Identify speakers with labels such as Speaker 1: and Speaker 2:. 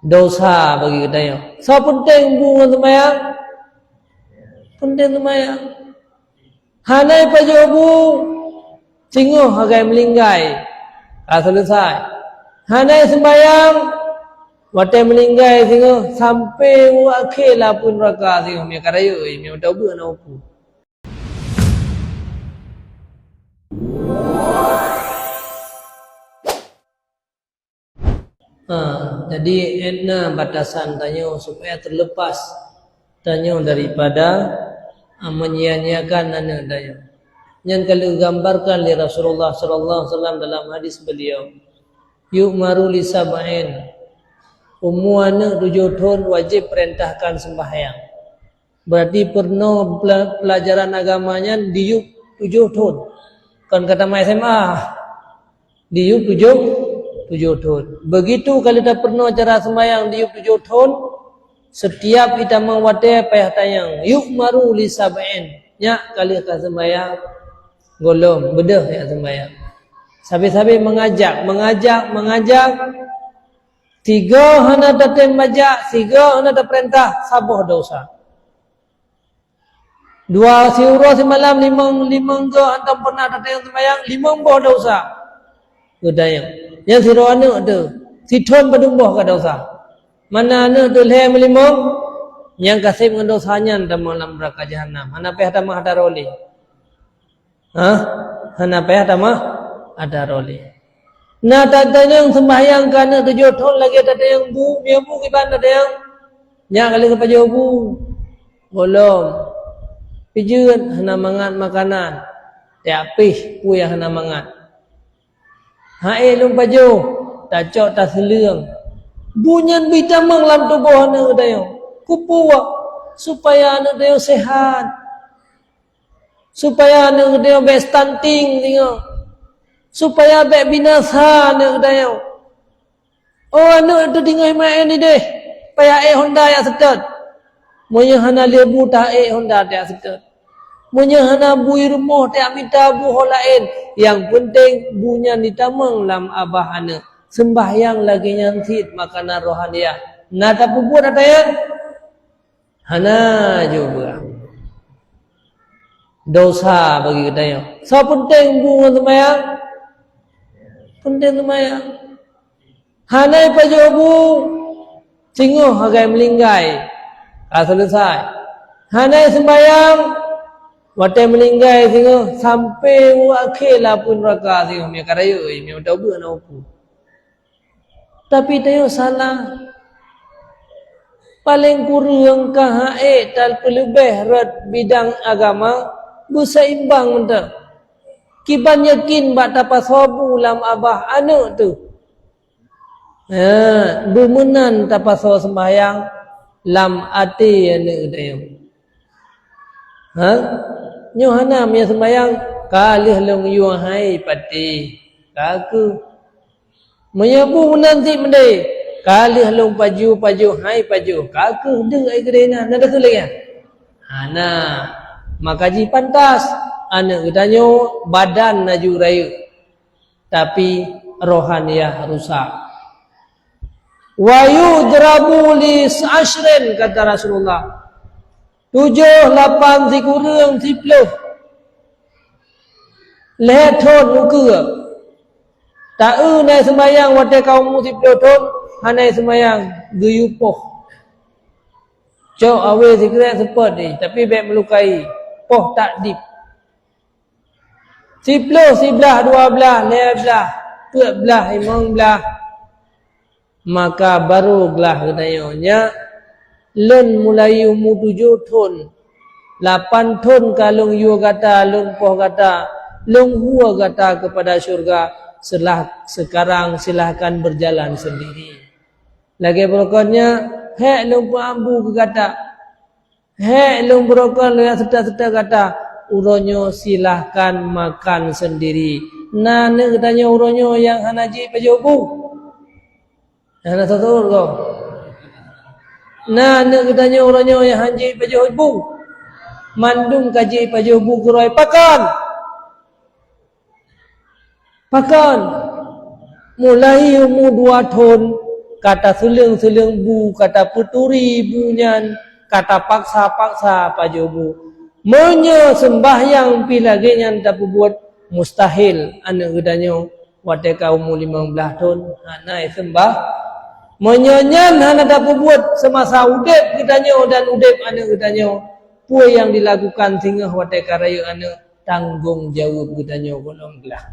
Speaker 1: dosa bagi kita yang. So penting bunga sembahyang. Penting sembahyang. Hanai pajobu singoh agai melinggai. Selesai. Hanai sembahyang watai melinggai singoh sampai akhir lah pun neraka singoh mi karaya mi tahu ber nak upu. Jadi enak batasan tanya supaya terlepas tanya daripada menyia-nyiakan anak daya. Yang kalau gambarkan oleh Rasulullah sallallahu alaihi wasallam dalam hadis beliau, yu'maru li sab'in. Umur anak 7 tahun wajib perintahkan sembahyang. Berarti pernah pelajaran agamanya diuk 7 tahun. Kan kata SMA diuk 7 tahun. Begitu kalau dah pernah cara sembahyang diuk 7 tahun, setiap kita mengwatai payah tayang yu'maru li sab'in. Nyak kali akan sembahyang golong bedah ya sembahyang. Sampai-sampai mengajak tiga hana datem majak, tiga hana da perintah sabuh dosa. Dua siura semalam limang ke hantam pernah datang sembahyang limang boh dosa. Gedayang. Yang siura anu ada, siton bedumbuh ke dosa. Mana anu tu leh melimang yang kasih dengan dosanya dalam neraka jahanam. Hana peh tamah ada roli. Hana peh tamah ada roli. Nah tanya yang sembahyang kana 7 tahun lagi ada yang bu, dia bu kiban ada yang nya kali kepada bu. Golong. Pijeun hana mangat makanan. Tiap pih pu yang hana mangat. Hae lum pajo, tak cok tak seleung. Bunyan bitamang lam tubuh anu dayo. Kupuwa supaya anu dayo sehat. Supaya anu dayo be stunting tengok. Supaya be binasa anu dayo. Oh anu tu tinggal mai ni deh. Paya Honda ya setet. Monya hana lebu ta Honda ta setet. Monya hana bui rumah ta minta bu holain. Yang penting bunya ditamang lam abah anu. Sembahyang lagi nyantit makanan rohaniah. Nah tak buat ada yang hana juga dosa bagi kita yang. So penting bunga sembahyang. Penting sembahyang. Hanai pajobu singoh agai melinggai. Selesai. Hanai sembahyang watai melinggai singoh sampai akhir lah pun neraka singoh mi karaya mi tahu ber nak upu. Tapi tayo salah. Paling kurang KHE dan pelebih red bidang agama berseimbang mentah. Kiban yakin bak tapas sobu lam abah anak tu. Bermenan tapas sobu sembahyang lam ati anak tayo. Nyohana mi sembahyang kalih long yuhai pati. Kaku menyabu menanti mendai kalih long paju hai paju kaku deng ai gedena nada keleng ana makaji pantas ana gedanyo badan naju raya tapi rohaniah rusak wa yudrabu li ashrin kata Rasulullah 7 8 sikurang 10 lehton ukur tak nai sembahyang watai kaum musib doton hanai sembahyang guyupoh. Cok awe sikret sepot ni tapi baik melukai. Poh tak dip. 10, 11, 12, 13, 14, 15 maka baru gelah kenayonya len mulai umur 7 tahun 8 tahun kalung yu kata lung poh kata lung hua kata kepada syurga. Sekarang silahkan berjalan sendiri. Lagi berokoknya, hek lumpu ambu ke kata. Hek lumpu berokok lu yang serta-serta kata. Uronyo silahkan makan sendiri. Nana katanya uronyo yang hanaji pajobu. Hana tahu kau. Nana katanya uronyo yang hanaji pajobu. Mandum kaji pajobu kuroi pakan. Pakan mulai umur 2 tahun kata sulung-sulung bu, kata puturi bunyan, kata paksa-paksa paju bu. Menyo sembahyang pi lagi yang tak buat mustahil anu gedanyo wate kaum 15 tahun hanai sembah menyanyan hana dapat buat semasa udip gedanyo dan udip anu gedanyo pue yang dilakukan sehingga wate karaya anu tanggung jawab gedanyo golong belah.